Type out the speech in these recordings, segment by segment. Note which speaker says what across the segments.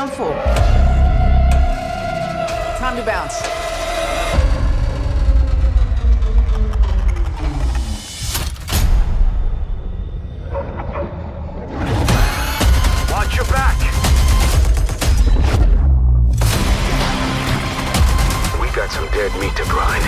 Speaker 1: down for? Time to bounce.
Speaker 2: Watch your back. We got some dead meat to grind.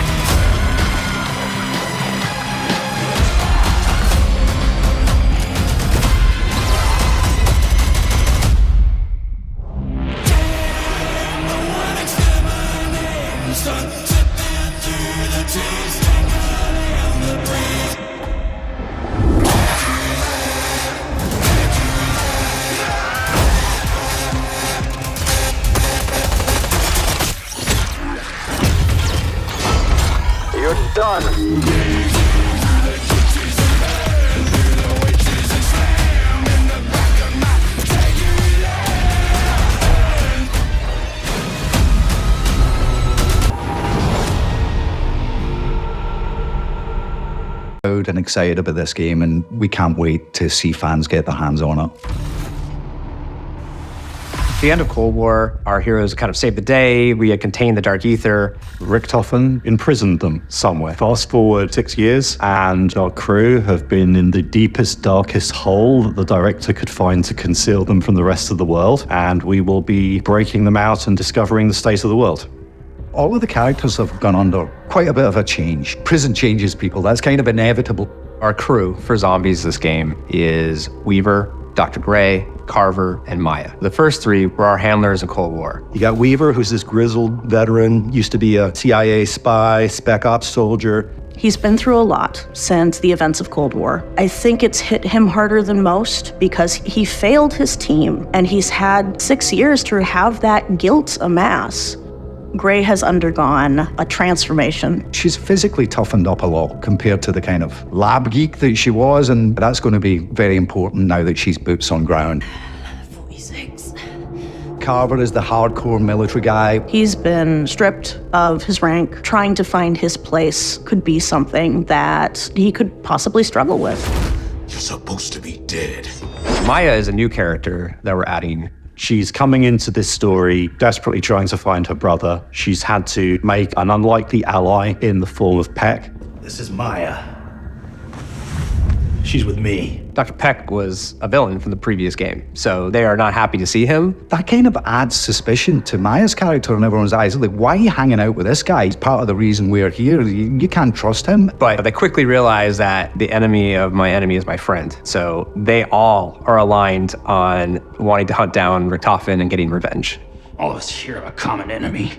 Speaker 2: You're done.
Speaker 3: And excited about this game, and we can't wait to see fans get their hands on it.
Speaker 4: At the end of Cold War, our heroes kind of saved the day. We had contained the Dark Ether.
Speaker 5: Richtofen imprisoned them somewhere. Fast forward 6 years, and our crew have been in the deepest, darkest hole that the director could find to conceal them from the rest of the world. And we will be breaking them out and discovering the state of the world.
Speaker 3: All of the characters have gone under quite a bit of a change. Prison changes people, that's kind of inevitable.
Speaker 4: Our crew for zombies this game is Weaver, Dr. Gray, Carver, and Maya. The first three were our handlers in Cold War.
Speaker 5: You got Weaver, who's this grizzled veteran, used to be a CIA spy, spec ops soldier.
Speaker 6: He's been through a lot since the events of Cold War. I think it's hit him harder than most because he failed his team, and he's had 6 years to have that guilt amass. Gray has undergone a transformation.
Speaker 3: She's physically toughened up a lot compared to the kind of lab geek that she was, and that's going to be very important now that she's boots on ground.
Speaker 6: 46.
Speaker 3: Carver is the hardcore military guy.
Speaker 6: He's been stripped of his rank. Trying to find his place could be something that he could possibly struggle with.
Speaker 7: You're supposed to be dead.
Speaker 4: Maya is a new character that we're adding.
Speaker 5: She's coming into this story desperately trying to find her brother. She's had to make an unlikely ally in the form of Peck.
Speaker 8: This is Maya. She's with me.
Speaker 4: Dr. Peck was a villain from the previous game, so they are not happy to see him.
Speaker 3: That kind of adds suspicion to Maya's character in everyone's eyes. Like, why are you hanging out with this guy? He's part of the reason we're here. You can't trust him.
Speaker 4: But they quickly realize that the enemy of my enemy is my friend. So they all are aligned on wanting to hunt down Richtofen and getting revenge.
Speaker 8: All of us here have a common enemy.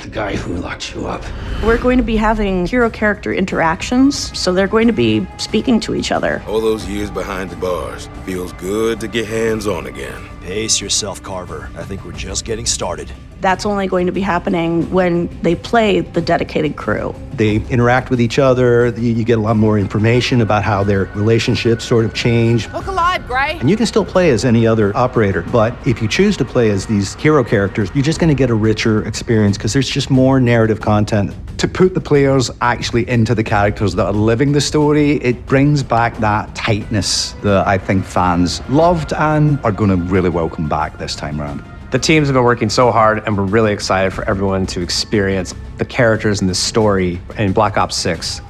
Speaker 8: The guy who locked you up.
Speaker 6: We're going to be having hero character interactions, so they're going to be speaking to each other.
Speaker 7: All those years behind the bars. Feels good to get hands-on again.
Speaker 9: Pace yourself, Carver. I think we're just getting started.
Speaker 6: That's only going to be happening when they play the dedicated crew.
Speaker 5: They interact with each other. You get a lot more information about how their relationships sort of change.
Speaker 1: Look alive, Gray.
Speaker 5: And you can still play as any other operator, but if you choose to play as these hero characters, you're just going to get a richer experience because there's just more narrative content.
Speaker 3: To put the players actually into the characters that are living the story, it brings back that tightness that I think fans loved and are going to really welcome back this time around.
Speaker 4: The teams have been working so hard, and we're really excited for everyone to experience the characters in this story in Black Ops 6.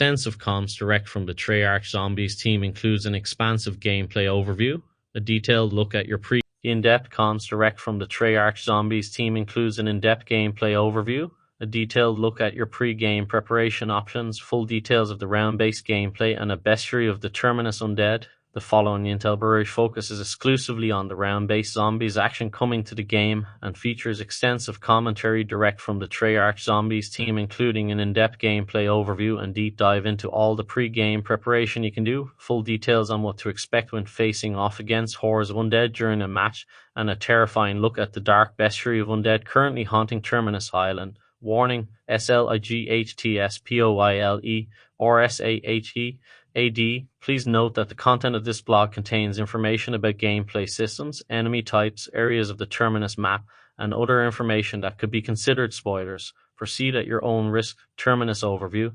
Speaker 10: extensive comms direct from the Treyarch Zombies team includes an expansive gameplay overview, a detailed look at your in-depth comms direct from the Treyarch Zombies team includes an in-depth gameplay overview, a detailed look at your pre-game preparation options, full details of the round-based gameplay, and a bestiary of the Terminus Undead. The following intel barrage focuses exclusively on the round-based zombies action coming to the game and features extensive commentary direct from the Treyarch Zombies team, including an in-depth gameplay overview and deep dive into all the pre-game preparation you can do, full details on what to expect when facing off against hordes of undead during a match, and a terrifying look at the dark bestiary of undead currently haunting Terminus Island. Warning: SLIGHTSPOILE or SAHEAD. Please note that the content of this blog contains information about gameplay systems, enemy types, areas of the Terminus map, and other information that could be considered spoilers. Proceed at your own risk. Terminus overview.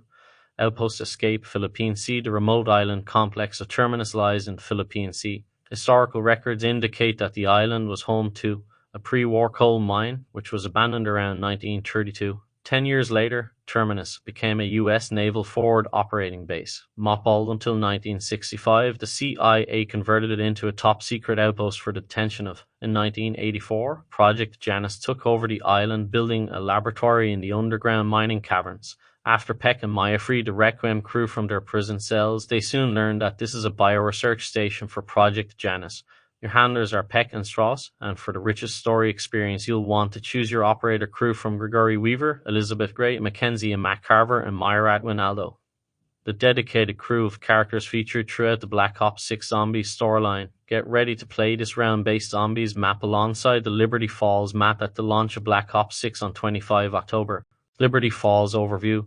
Speaker 10: Outpost Escape, Philippine Sea. The remote island complex of Terminus lies in Philippine Sea. Historical records indicate that the island was home to a pre-war coal mine, which was abandoned around 1932. 10 years later, Terminus became a U.S. naval forward operating base. Mothballed until 1965, the CIA converted it into a top-secret outpost for detention of. In 1984, Project Janus took over the island, building a laboratory in the underground mining caverns. After Peck and Maya freed the Requiem crew from their prison cells, they soon learned that this is a bioresearch station for Project Janus. Your handlers are Peck and Strauss, and for the richest story experience, you'll want to choose your operator crew from Gregory Weaver, Elizabeth Gray, Mackenzie and Matt Carver, and Myra Atwinaldo. The dedicated crew of characters featured throughout the Black Ops 6 Zombies storyline. Get ready to play this round-based Zombies map alongside the Liberty Falls map at the launch of Black Ops 6 on 25 October. Liberty Falls overview.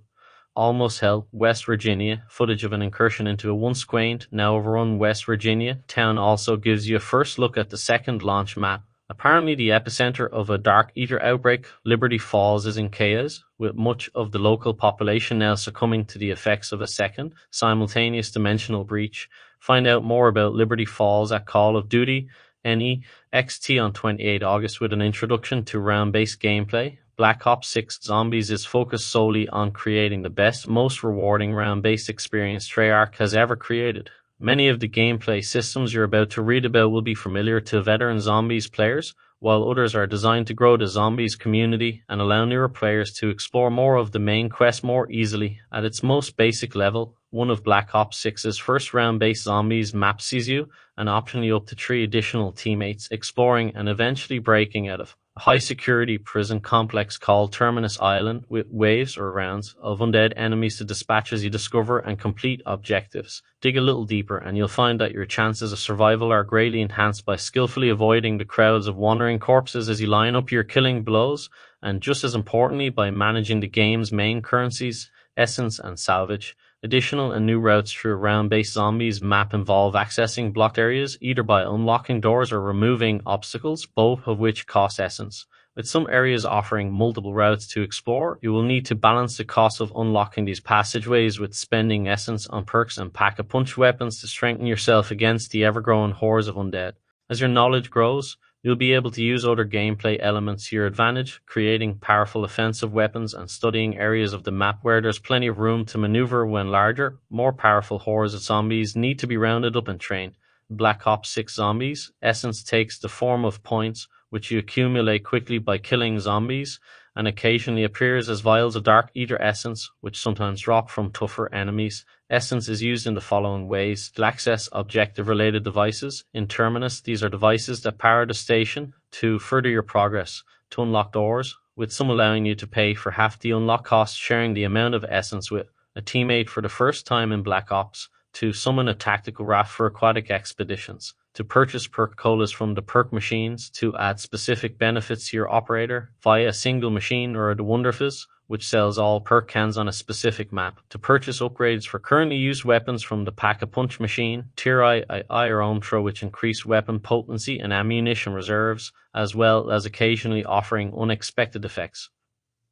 Speaker 10: Almost Hell, West Virginia. Footage of an incursion into a once quaint, now overrun West Virginia town also gives you a first look at the second launch map. Apparently the epicenter of a Dark Eater outbreak, Liberty Falls is in chaos, with much of the local population now succumbing to the effects of a second, simultaneous dimensional breach. Find out more about Liberty Falls at Call of Duty NEXT on 28 August with an introduction to round-based gameplay. Black Ops 6 Zombies is focused solely on creating the best, most rewarding round-based experience Treyarch has ever created. Many of the gameplay systems you're about to read about will be familiar to veteran Zombies players, while others are designed to grow the Zombies community and allow newer players to explore more of the main quest more easily. At its most basic level, one of Black Ops 6's first round-based Zombies map sees you, and optionally up to 3 additional teammates, exploring and eventually breaking out of a high-security prison complex called Terminus Island, with waves or rounds of undead enemies to dispatch as you discover and complete objectives. Dig a little deeper and you'll find that your chances of survival are greatly enhanced by skillfully avoiding the crowds of wandering corpses as you line up your killing blows, and just as importantly by managing the game's main currencies, essence and salvage. Additional and new routes through a round-based Zombies map involve accessing blocked areas either by unlocking doors or removing obstacles, both of which cost essence. With some areas offering multiple routes to explore, you will need to balance the cost of unlocking these passageways with spending essence on perks and pack-a-punch weapons to strengthen yourself against the ever-growing hordes of undead. As your knowledge grows, you'll be able to use other gameplay elements to your advantage, creating powerful offensive weapons and studying areas of the map where there's plenty of room to maneuver when larger, more powerful hordes of zombies need to be rounded up and trained. Black Ops 6 Zombies, essence takes the form of points, which you accumulate quickly by killing zombies, and occasionally appears as vials of Dark Eater essence, which sometimes drop from tougher enemies. Essence is used in the following ways: to access objective-related devices. In Terminus, these are devices that power the station to further your progress. To unlock doors, with some allowing you to pay for half the unlock cost, sharing the amount of essence with a teammate for the first time in Black Ops. To summon a tactical raft for aquatic expeditions. To purchase perk colas from the perk machines to add specific benefits to your operator via a single machine, or the Wonderfizz, which sells all perk cans on a specific map. To purchase upgrades for currently used weapons from the Pack-a-Punch machine, Tier I or Omtra, which increase weapon potency and ammunition reserves, as well as occasionally offering unexpected effects.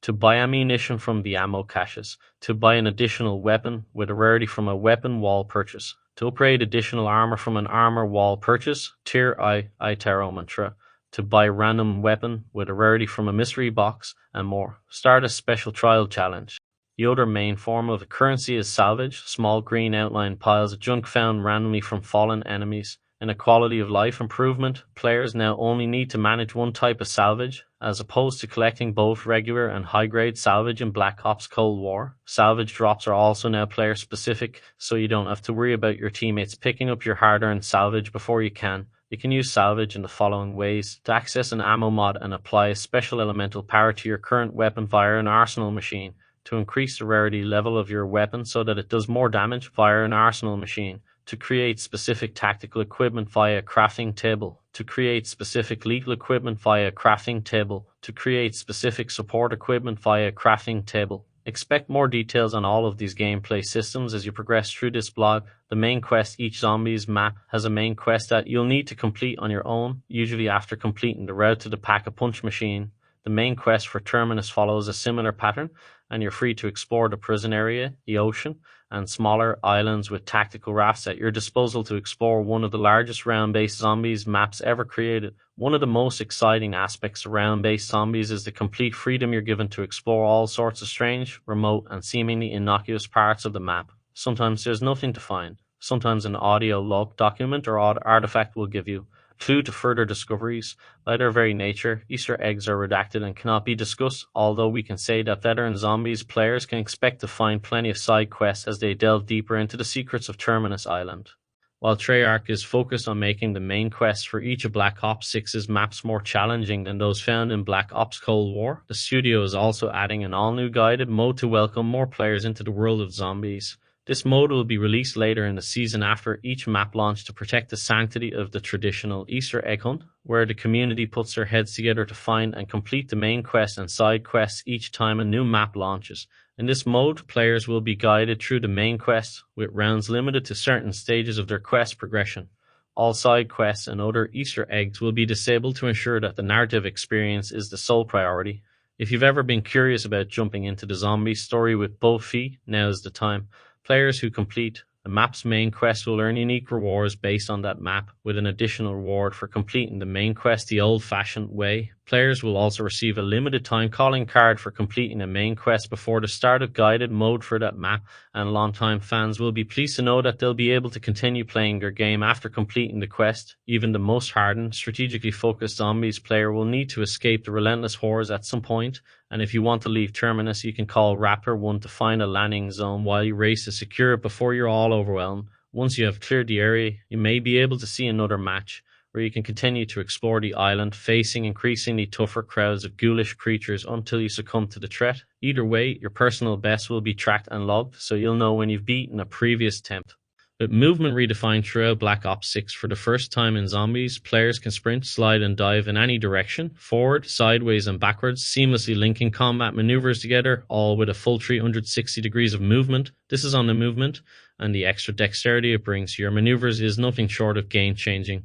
Speaker 10: To buy ammunition from the ammo caches. To buy an additional weapon with a rarity from a weapon wall purchase. To upgrade additional armor from an armor wall purchase, Tier I Taromantra. To buy random weapon with a rarity from a mystery box, and more. Start a special trial challenge. The other main form of the currency is salvage, small green outlined piles of junk found randomly from fallen enemies. In a quality of life improvement, players now only need to manage one type of salvage, as opposed to collecting both regular and high-grade salvage in Black Ops Cold War. Salvage drops are also now player-specific, so you don't have to worry about your teammates picking up your hard-earned salvage before you can. You can use salvage in the following ways: to access an ammo mod and apply a special elemental power to your current weapon via an arsenal machine, to increase the rarity level of your weapon so that it does more damage via an arsenal machine, to create specific tactical equipment via a crafting table, to create specific lethal equipment via a crafting table, to create specific support equipment via a crafting table. Expect more details on all of these gameplay systems as you progress through this blog. The main quest, each zombies map has a main quest that you'll need to complete on your own, usually after completing the route to the Pack-a-Punch machine. The main quest for Terminus follows a similar pattern, and you're free to explore the prison area, the ocean, and smaller islands with tactical rafts at your disposal to explore one of the largest round-based zombies maps ever created. One of the most exciting aspects of round-based zombies is the complete freedom you're given to explore all sorts of strange, remote, and seemingly innocuous parts of the map. Sometimes there's nothing to find. Sometimes an audio log document or odd artifact will give you a clue to further discoveries. By their very nature, Easter eggs are redacted and cannot be discussed, although we can say that veteran zombies players can expect to find plenty of side quests as they delve deeper into the secrets of Terminus Island. While Treyarch is focused on making the main quests for each of Black Ops 6's maps more challenging than those found in Black Ops Cold War, the studio is also adding an all-new guided mode to welcome more players into the world of zombies. This mode will be released later in the season after each map launch to protect the sanctity of the traditional Easter egg hunt, where the community puts their heads together to find and complete the main quest and side quests each time a new map launches. In this mode, players will be guided through the main quest, with rounds limited to certain stages of their quest progression. All side quests and other Easter eggs will be disabled to ensure that the narrative experience is the sole priority. If you've ever been curious about jumping into the zombie story with both feet, now is the time. Players who complete the map's main quest will earn unique rewards based on that map, with an additional reward for completing the main quest the old-fashioned way. Players will also receive a limited time calling card for completing a main quest before the start of guided mode for that map, and longtime fans will be pleased to know that they'll be able to continue playing their game after completing the quest. Even the most hardened, strategically focused zombies player will need to escape the relentless hordes at some point, and if you want to leave Terminus, you can call Raptor 1 to find a landing zone while you race to secure it before you're all overwhelmed. Once you have cleared the area, you may be able to see another match, where you can continue to explore the island, facing increasingly tougher crowds of ghoulish creatures until you succumb to the threat. Either way, your personal best will be tracked and logged, so you'll know when you've beaten a previous attempt. With movement redefined throughout Black Ops 6 for the first time in zombies, players can sprint, slide, and dive in any direction, forward, sideways, and backwards, seamlessly linking combat maneuvers together, all with a full 360 degrees of movement. This is on the movement, and the extra dexterity it brings to your maneuvers is nothing short of game-changing.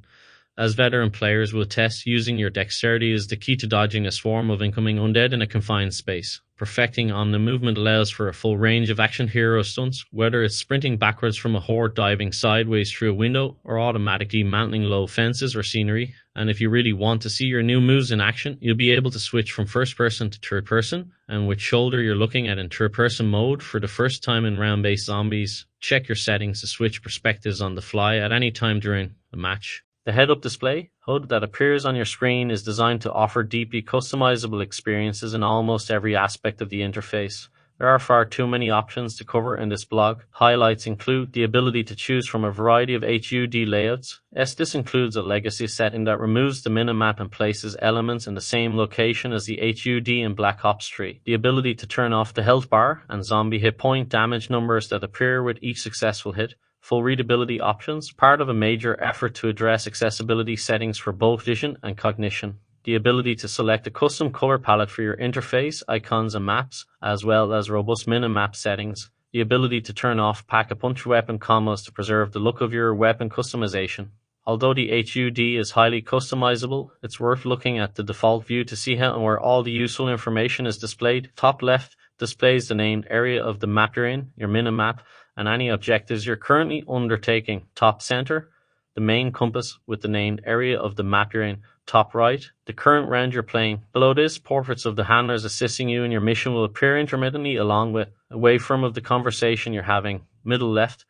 Speaker 10: As veteran players will attest, using your dexterity is the key to dodging a swarm of incoming undead in a confined space. Perfecting on the movement allows for a full range of action hero stunts, whether it's sprinting backwards from a horde, diving sideways through a window, or automatically mounting low fences or scenery. And if you really want to see your new moves in action, you'll be able to switch from first person to third person, and with shoulder you're looking at in third person mode for the first time in round-based zombies. Check your settings to switch perspectives on the fly at any time during the match. The head-up display HUD that appears on your screen is designed to offer deeply customizable experiences in almost every aspect of the interface. There are far too many options to cover in this blog. Highlights include the ability to choose from a variety of HUD layouts. This includes a legacy setting that removes the minimap and places elements in the same location as the HUD in Black Ops 3. The ability to turn off the health bar and zombie hit point damage numbers that appear with each successful hit. Full readability options, part of a major effort to address accessibility settings for both vision and cognition. The ability to select a custom color palette for your interface, icons, and maps, as well as robust minimap settings. The ability to turn off Pack-a-Punch weapon combos to preserve the look of your weapon customization. Although the HUD is highly customizable, it's worth looking at the default view to see how and where all the useful information is displayed. Top left displays the named area of the map you're in, your minimap, and any objectives you're currently undertaking. Top center the main compass with the named area of the map you're in, top right, the current round you're playing. Below this, portraits of the handlers assisting you in your mission will appear intermittently along with a waveform of the conversation you're having. Middle left,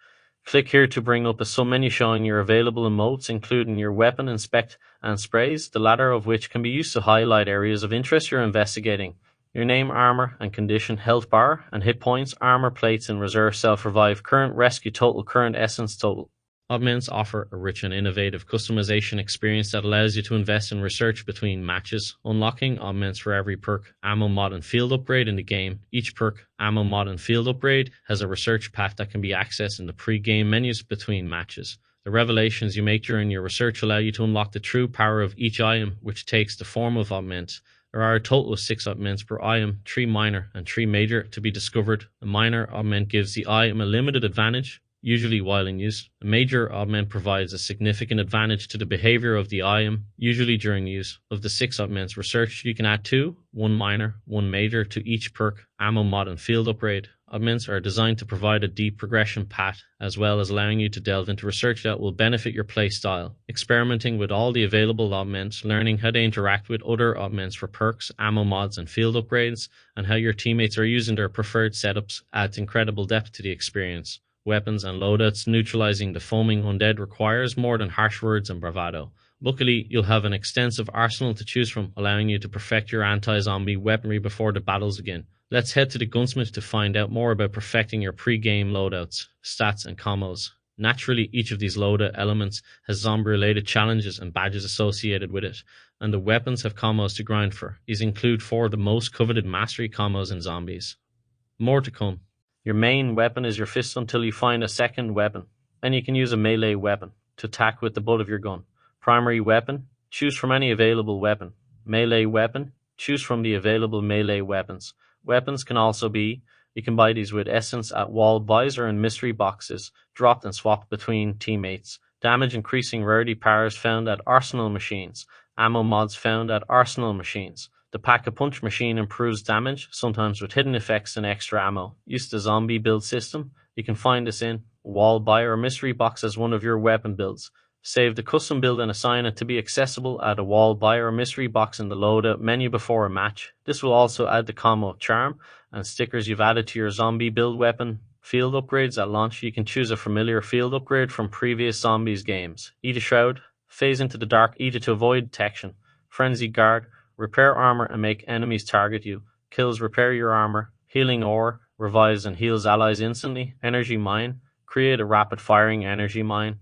Speaker 10: click here to bring up a submenu showing your available emotes, including your weapon, inspect, and sprays, the latter of which can be used to highlight areas of interest you're investigating. Your name, armor, and condition, health bar, and hit points, armor plates, and reserve self-revive, current rescue total, current essence total. Augments offer a rich and innovative customization experience that allows you to invest in research between matches, unlocking augments for every perk, ammo mod, and field upgrade in the game. Each perk, ammo mod, and field upgrade has a research path that can be accessed in the pre-game menus between matches. The revelations you make during your research allow you to unlock the true power of each item, which takes the form of augments. There are a total of 6 augments per item, 3 minor and 3 major to be discovered. A minor augment gives the item a limited advantage, usually while in use. A major augment provides a significant advantage to the behavior of the item, usually during use. Of the 6 augments researched, you can add 2, 1 minor, 1 major to each perk, ammo mod, and field upgrade. Augments are designed to provide a deep progression path, as well as allowing you to delve into research that will benefit your playstyle. Experimenting with all the available augments, learning how to interact with other augments for perks, ammo mods, and field upgrades, and how your teammates are using their preferred setups adds incredible depth to the experience. Weapons and loadouts. Neutralizing the foaming undead requires more than harsh words and bravado. Luckily, you'll have an extensive arsenal to choose from, allowing you to perfect your anti-zombie weaponry before the battles begin. Let's head to the gunsmith to find out more about perfecting your pre-game loadouts, stats, and combos. Naturally, each of these loadout elements has zombie-related challenges and badges associated with it, and the weapons have combos to grind for. These include 4 of the most coveted mastery combos in zombies. More to come. Your main weapon is your fist until you find a second weapon, and you can use a melee weapon to attack with the butt of your gun. Primary weapon, choose from any available weapon. Melee weapon, choose from the available melee weapons. Weapons can also be, you can buy these with essence at wall buys or in mystery boxes, dropped and swapped between teammates. Damage increasing rarity powers found at arsenal machines. Ammo mods found at arsenal machines. The Pack-a-Punch machine improves damage, sometimes with hidden effects and extra ammo. Use the zombie build system. You can find this in wall buy or mystery box as one of your weapon builds. Save the custom build and assign it to be accessible at a wall buy or mystery box in the loadout menu before a match. This will also add the combo of charm and stickers you've added to your zombie build weapon. Field upgrades at launch. You can choose a familiar field upgrade from previous zombies games. Eat a Shroud. Phase into the dark. Eat it to avoid detection. Frenzy Guard. Repair armor and make enemies target you. Kills repair your armor. Healing Ore. Revives and heals allies instantly. Energy Mine. Create a rapid firing energy mine.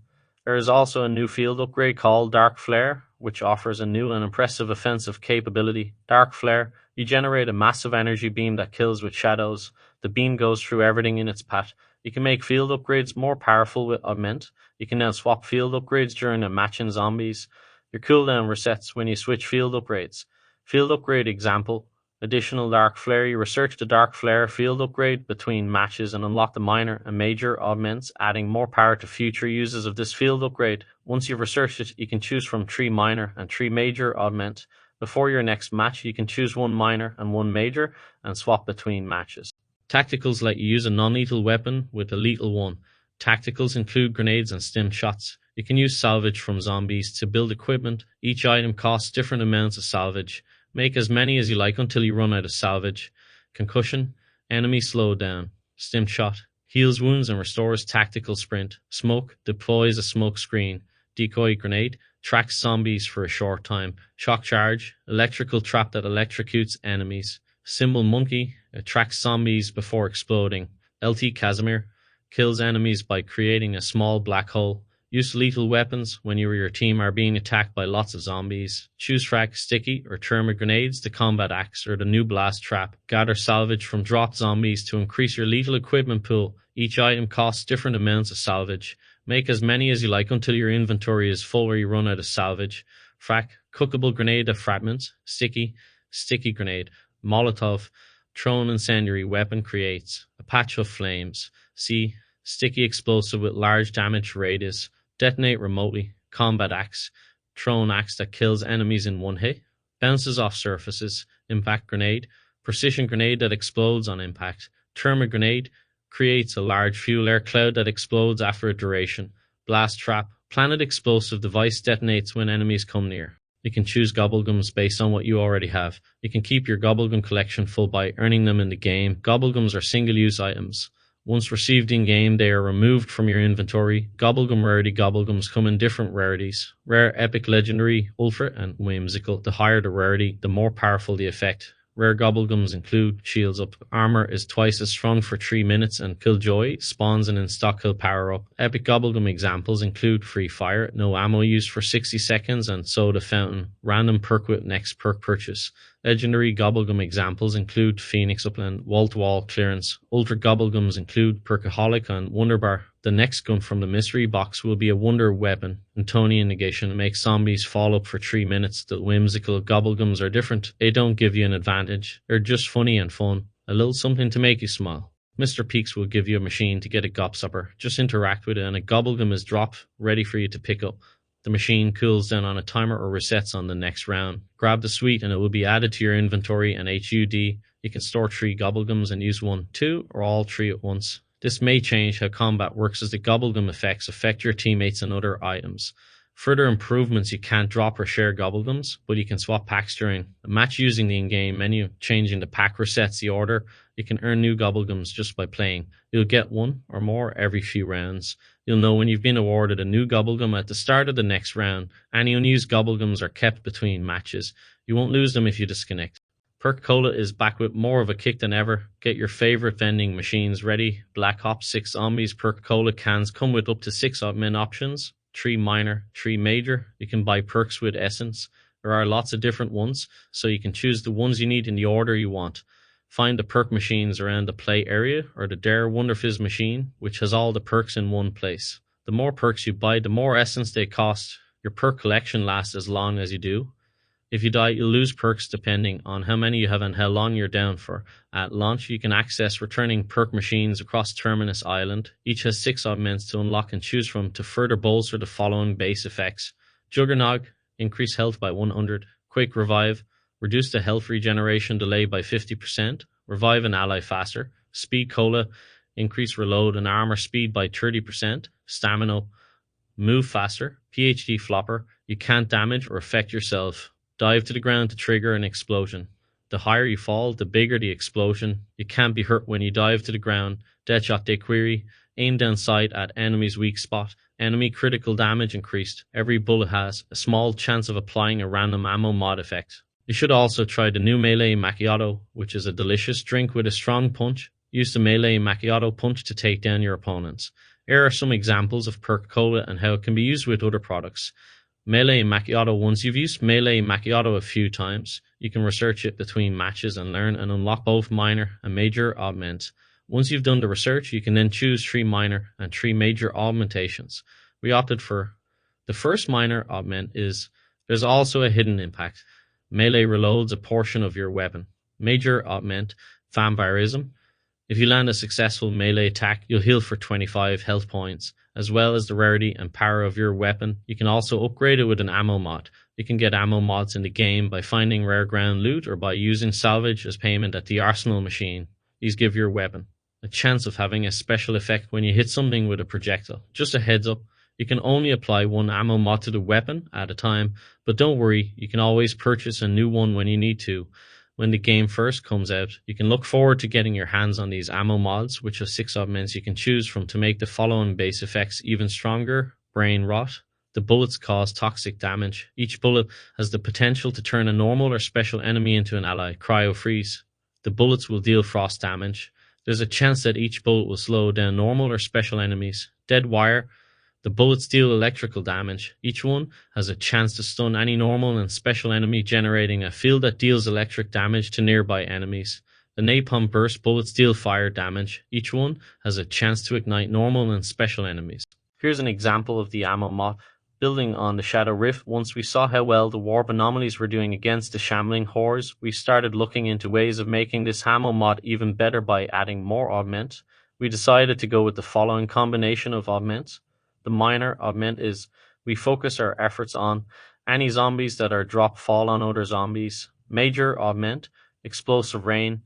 Speaker 10: There is also a new field upgrade called Dark Flare, which offers a new and impressive offensive capability. Dark Flare, you generate a massive energy beam that kills with shadows. The beam goes through everything in its path. You can make field upgrades more powerful with Augment. You can now swap field upgrades during a match in zombies. Your cooldown resets when you switch field upgrades. Field upgrade example. Additional Dark Flare. You research the Dark Flare field upgrade between matches and unlock the minor and major augments, adding more power to future uses of this field upgrade. Once you've researched it, you can choose from 3 minor and 3 major augment. Before your next match, you can choose 1 minor and 1 major and swap between matches. Tacticals let you use a non-lethal weapon with a lethal one. Tacticals include grenades and stim shots. You can use salvage from zombies to build equipment. Each item costs different amounts of salvage. Make as many as you like until you run out of salvage. Concussion, enemy slowed down. Stim shot, heals wounds and restores tactical sprint. Smoke, deploys a smoke screen. Decoy grenade, tracks zombies for a short time. Shock charge, electrical trap that electrocutes enemies. Symbol monkey, attracts zombies before exploding. LT Casimir, kills enemies by creating a small black hole. Use lethal weapons when you or your team are being attacked by lots of zombies. Choose frag, sticky, or thermite grenades, the combat axe, or the new blast trap. Gather salvage from dropped zombies to increase your lethal equipment pool. Each item costs different amounts of salvage. Make as many as you like until your inventory is full or you run out of salvage. Frack, cookable grenade of fragments. Sticky, sticky grenade. Molotov, thrown incendiary weapon creates. A patch of flames. C, sticky explosive with large damage radius. Detonate remotely. Combat axe. Thrown axe that kills enemies in one hit. Bounces off surfaces. Impact grenade. Precision grenade that explodes on impact. Thermite grenade creates a large fuel air cloud that explodes after a duration. Blast trap. Planet explosive device detonates when enemies come near. You can choose gobblegums based on what you already have. You can keep your gobblegum collection full by earning them in the game. Gobblegums are single-use items. Once received in-game, they are removed from your inventory. Gobblegum rarity gobblegums come in different rarities. Rare, epic, legendary, ultra, and whimsical. The higher the rarity, the more powerful the effect. Rare gobblegums include shields up. Armor is twice as strong for 3 minutes, and Killjoy spawns an in-stock kill power-up. Epic gobblegum examples include free fire, no ammo used for 60 seconds, and soda fountain. Random perk with next perk purchase. Legendary gobblegum examples include Phoenix Upland, wall-to-wall clearance. Ultra gobblegums include Perkaholic and Wonderbar. The next gun from the mystery box will be a wonder weapon. Antonian negation makes zombies fall up for 3 minutes. The whimsical gobblegums are different. They don't give you an advantage. They're just funny and fun. A little something to make you smile. Mr. Peaks will give you a machine to get a gobstopper. Just interact with it and a gobblegum is dropped, ready for you to pick up. The machine cools down on a timer or resets on the next round. Grab the suite and it will be added to your inventory and HUD. You can store 3 gobblegums and use 1, 2, or all 3 at once. This may change how combat works as the gobblegum effects affect your teammates and other items. Further improvements, you can't drop or share gobblegums, but you can swap packs during a match using the in-game menu. Changing the pack resets the order. You can earn new gobblegums just by playing. You'll get 1 or more every few rounds. You'll know when you've been awarded a new gobblegum at the start of the next round. Any unused gobblegums are kept between matches. You won't lose them if you disconnect. Perk Cola is back with more of a kick than ever. Get your favorite vending machines ready. Black Ops 6 Zombies Perk Cola cans come with up to 6 admin options. 3 minor, 3 major. You can buy perks with essence. There are lots of different ones, so you can choose the ones you need in the order you want. Find the perk machines around the play area or the Dare Wonder Fizz machine, which has all the perks in one place. The more perks you buy, the more essence they cost. Your perk collection lasts as long as you do. If you die, you'll lose perks depending on how many you have and how long you're down for. At launch, you can access returning perk machines across Terminus Island. Each has 6 augments to unlock and choose from to further bolster the following base effects. Juggernog, increase health by 100. Quick Revive, reduce the health regeneration delay by 50%. Revive an ally faster. Speed Cola, increase reload and armor speed by 30%. Stamina, move faster. PhD Flopper, you can't damage or affect yourself. Dive to the ground to trigger an explosion. The higher you fall, the bigger the explosion. You can't be hurt when you dive to the ground. Deadshot Dequery, aim down sight at enemy's weak spot. Enemy critical damage increased. Every bullet has a small chance of applying a random ammo mod effect. You should also try the new Melee Macchiato, which is a delicious drink with a strong punch. Use the Melee Macchiato punch to take down your opponents. Here are some examples of Perk Cola and how it can be used with other products. Melee Macchiato. Once you've used Melee Macchiato a few times, you can research it between matches and learn and unlock both minor and major augments. Once you've done the research, you can then choose 3 minor and 3 major augmentations. We opted for the first minor augment is there's also a hidden impact. Melee reloads a portion of your weapon. Major augment, Vampirism. If you land a successful melee attack, you'll heal for 25 health points, as well as the rarity and power of your weapon. You can also upgrade it with an ammo mod. You can get ammo mods in the game by finding rare ground loot or by using salvage as payment at the arsenal machine. These give your weapon a chance of having a special effect when you hit something with a projectile. Just a heads up, you can only apply 1 ammo mod to the weapon at a time, but don't worry, you can always purchase a new one when you need to. When the game first comes out, you can look forward to getting your hands on these ammo mods, which have 6 augments you can choose from to make the following base effects even stronger. Brain Rot. The bullets cause toxic damage. Each bullet has the potential to turn a normal or special enemy into an ally. Cryo Freeze. The bullets will deal frost damage. There's a chance that each bullet will slow down normal or special enemies. Dead Wire. The bullets deal electrical damage. Each one has a chance to stun any normal and special enemy, generating a field that deals electric damage to nearby enemies. The Napalm Burst bullets deal fire damage. Each one has a chance to ignite normal and special enemies. Here's an example of the ammo mod. Building on the Shadow Rift, once we saw how well the Warp Anomalies were doing against the Shambling Horrors, we started looking into ways of making this ammo mod even better by adding more augments. We decided to go with the following combination of augments. The minor augment is we focus our efforts on any zombies that are drop fall on other zombies. Major augment, explosive rain.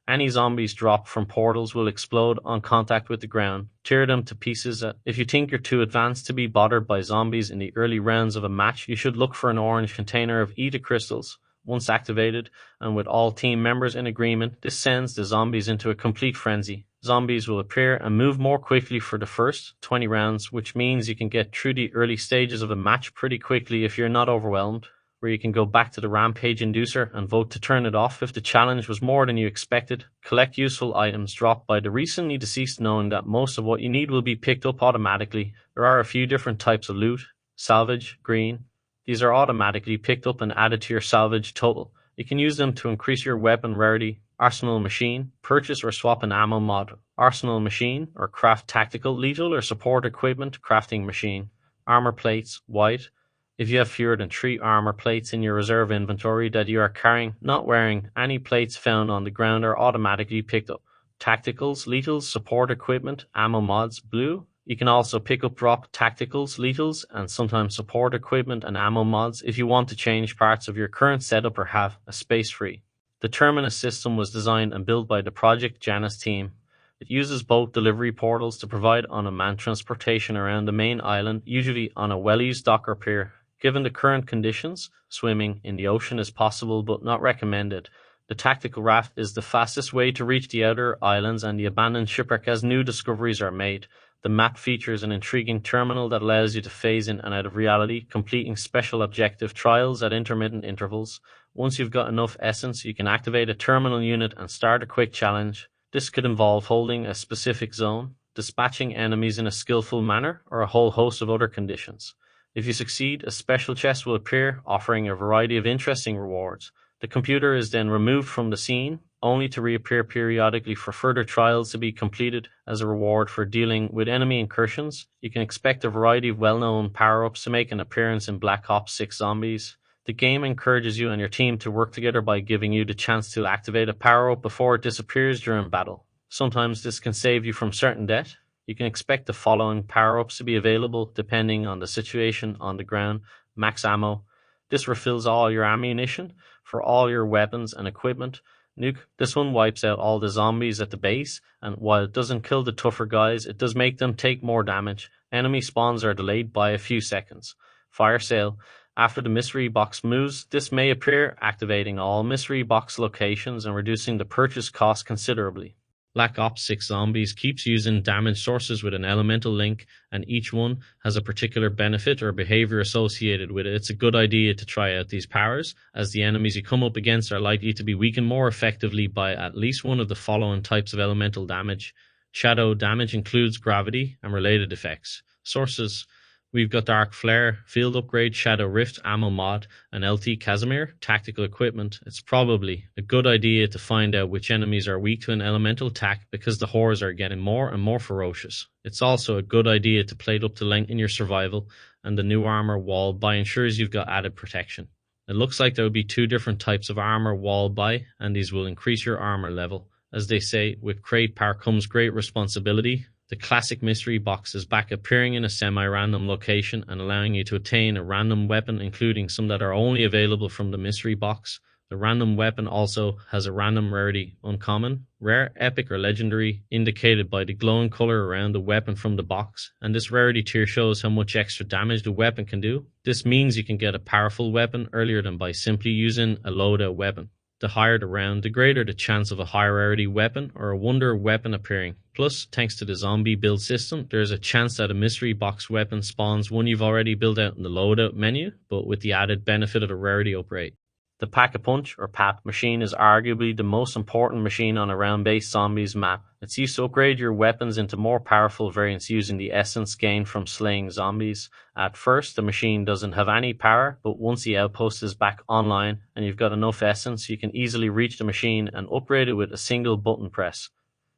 Speaker 10: Any zombies dropped from portals will explode on contact with the ground, tear them to pieces. If you think you're too advanced to be bothered by zombies in the early rounds of a match, you should look for an orange container of Eta crystals. Once activated, and with all team members in agreement, this sends the zombies into a complete frenzy. Zombies will appear and move more quickly for the first 20 rounds, which means you can get through the early stages of a match pretty quickly if you're not overwhelmed, where you can go back to the Rampage Inducer and vote to turn it off if the challenge was more than you expected. Collect useful items dropped by the recently deceased, knowing that most of what you need will be picked up automatically. There are a few different types of loot: salvage, green. These are automatically picked up and added to your salvage total. You can use them to increase your weapon rarity. Arsenal machine, purchase or swap an ammo mod. Arsenal machine, or craft tactical, lethal, or support equipment crafting machine. Armor plates, white. If you have fewer than 3 armor plates in your reserve inventory that you are carrying, not wearing, any plates found on the ground are automatically picked up. Tacticals, lethals, support equipment, ammo mods, blue. You can also pick up drop tacticals, lethals, and sometimes support equipment and ammo mods if you want to change parts of your current setup or have a space free. The Terminus system was designed and built by the Project Janus team. It uses both delivery portals to provide unmanned transportation around the main island, usually on a well-used dock or pier. Given the current conditions, swimming in the ocean is possible but not recommended. The tactical raft is the fastest way to reach the outer islands and the abandoned shipwreck as new discoveries are made. The map features an intriguing terminal that allows you to phase in and out of reality, completing special objective trials at intermittent intervals. Once you've got enough essence, you can activate a terminal unit and start a quick challenge. This could involve holding a specific zone, dispatching enemies in a skillful manner, or a whole host of other conditions. If you succeed, a special chest will appear, offering a variety of interesting rewards. The computer is then removed from the scene, only to reappear periodically for further trials to be completed as a reward for dealing with enemy incursions. You can expect a variety of well-known power-ups to make an appearance in Black Ops 6 Zombies. The game encourages you and your team to work together by giving you the chance to activate a power-up before it disappears during battle. Sometimes this can save you from certain death. You can expect the following power-ups to be available depending on the situation on the ground. Max ammo. This refills all your ammunition for all your weapons and equipment. Nuke. This one wipes out all the zombies at the base, and while it doesn't kill the tougher guys, it does make them take more damage. Enemy spawns are delayed by a few seconds. Fire sale. After the mystery box moves, this may appear, activating all mystery box locations and reducing the purchase cost considerably. Black Ops 6 Zombies keeps using damage sources with an elemental link, and each one has a particular benefit or behavior associated with it. It's a good idea to try out these powers, as the enemies you come up against are likely to be weakened more effectively by at least one of the following types of elemental damage. Shadow damage includes gravity and related effects. Sources: we've got Dark Flare, Field Upgrade, Shadow Rift, Ammo Mod, and LT Casimir, Tactical Equipment. It's probably a good idea to find out which enemies are weak to an elemental attack because the horrors are getting more and more ferocious. It's also a good idea to plate up to lengthen your survival, and the new armor wall buy ensures you've got added protection. It looks like there will be 2 different types of armor wall buy, and these will increase your armor level. As they say, with great power comes great responsibility. The classic mystery box is back, appearing in a semi-random location and allowing you to attain a random weapon, including some that are only available from the mystery box. The random weapon also has a random rarity: uncommon, rare, epic, or legendary, indicated by the glowing color around the weapon from the box, and this rarity tier shows how much extra damage the weapon can do. This means you can get a powerful weapon earlier than by simply using a loadout weapon. The higher the round, the greater the chance of a high rarity weapon or a wonder weapon appearing. Plus, thanks to the zombie build system, there's a chance that a mystery box weapon spawns one you've already built out in the loadout menu, but with the added benefit of a rarity upgrade. The Pack-a-Punch, or PAP, machine is arguably the most important machine on a round-based zombies map. It's used to upgrade your weapons into more powerful variants using the essence gained from slaying zombies. At first, the machine doesn't have any power, but once the outpost is back online and you've got enough essence, you can easily reach the machine and upgrade it with a single button press.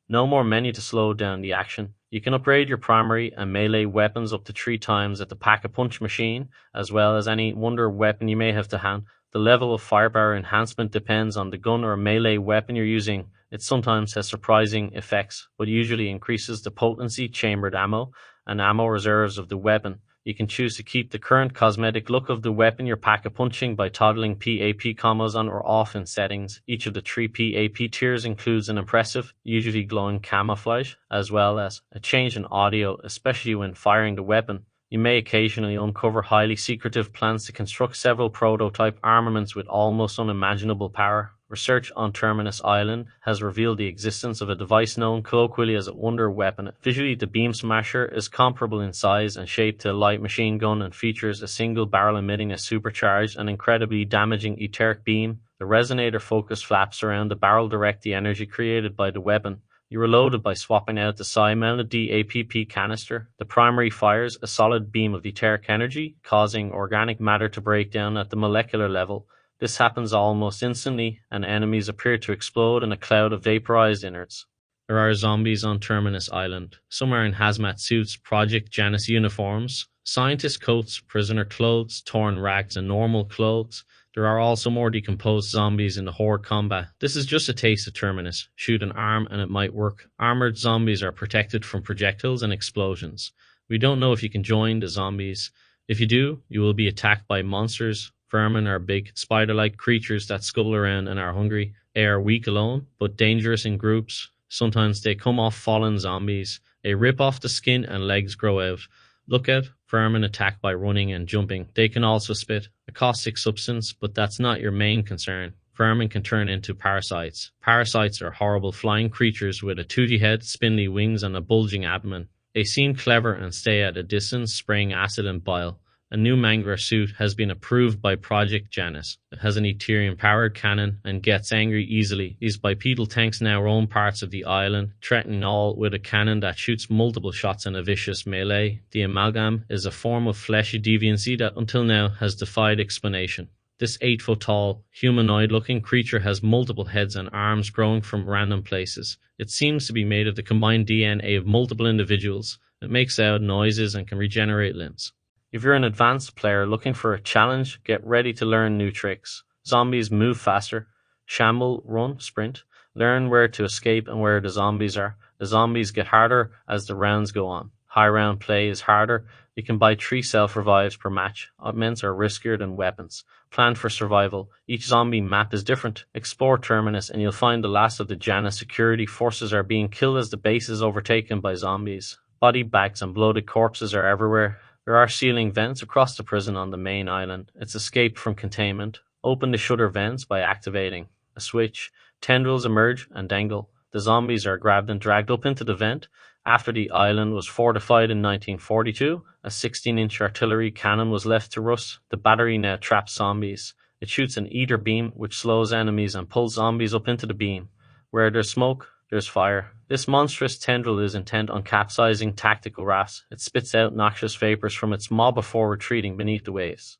Speaker 10: No more menu to slow down the action. You can upgrade your primary and melee weapons up to 3 times at the Pack-a-Punch machine, as well as any wonder weapon you may have to hand. The level of firepower enhancement depends on the gun or melee weapon you're using. It sometimes has surprising effects, but usually increases the potency, chambered ammo, and ammo reserves of the weapon. You can choose to keep the current cosmetic look of the weapon you're pack-a-punching by toggling PAP combos on or off in settings. Each of the 3 PAP tiers includes an impressive, usually glowing camouflage, as well as a change in audio, especially when firing the weapon. You may occasionally uncover highly secretive plans to construct several prototype armaments with almost unimaginable power. Research on Terminus Island has revealed the existence of a device known colloquially as a wonder weapon. Visually, the Beam Smasher is comparable in size and shape to a light machine gun and features a single barrel emitting a supercharged and incredibly damaging etheric beam. The resonator-focused flaps around the barrel direct the energy created by the weapon. You reload it by swapping out the side-mounted DAPP canister. The primary fires a solid beam of etheric energy, causing organic matter to break down at the molecular level. This happens almost instantly, and enemies appear to explode in a cloud of vaporized innards. There are zombies on Terminus Island. Some are in hazmat suits, Project Janus uniforms, scientist coats, prisoner clothes, torn rags, and normal clothes. There are also more decomposed zombies in the horde combat. This is just a taste of Terminus. Shoot an arm and it might work. Armored zombies are protected from projectiles and explosions. We don't know if you can join the zombies. If you do, you will be attacked by monsters. Vermin are big, spider-like creatures that scuttle around and are hungry. They are weak alone, but dangerous in groups. Sometimes they come off fallen zombies. They rip off the skin and legs grow out. Look out, vermin attack by running and jumping. They can also spit, a caustic substance, but that's not your main concern. Vermin can turn into parasites. Parasites are horrible flying creatures with a toothy head, spindly wings, and a bulging abdomen. They seem clever and stay at a distance, spraying acid and bile. A new Mangler suit has been approved by Project Janus. It has an Ethereum-powered cannon and gets angry easily. These bipedal tanks now roam parts of the island, threatening all with a cannon that shoots multiple shots in a vicious melee. The amalgam is a form of fleshy deviancy that until now has defied explanation. This 8-foot-tall, humanoid-looking creature has multiple heads and arms growing from random places. It seems to be made of the combined DNA of multiple individuals. It makes loud noises and can regenerate limbs. If you're an advanced player looking for a challenge, get ready to learn new tricks. Zombies move faster. Shamble, run, sprint. Learn where to escape and where the zombies are. The zombies get harder as the rounds go on. High round play is harder. You can buy 3 self-revives per match. Augments are riskier than weapons. Plan for survival. Each zombie map is different. Explore Terminus and you'll find the last of the Janus security forces are being killed as the base is overtaken by zombies. Body bags and bloated corpses are everywhere. There are ceiling vents across the prison on the main island. It's escape from containment. Open the shutter vents by activating a switch. Tendrils emerge and dangle. The zombies are grabbed and dragged up into the vent. After the island was fortified in 1942, a 16-inch artillery cannon was left to rust. The battery now traps zombies. It shoots an ether beam which slows enemies and pulls zombies up into the beam. Where there's smoke, there's fire. This monstrous tendril is intent on capsizing tactical rafts. It spits out noxious vapors from its maw before retreating beneath the waves.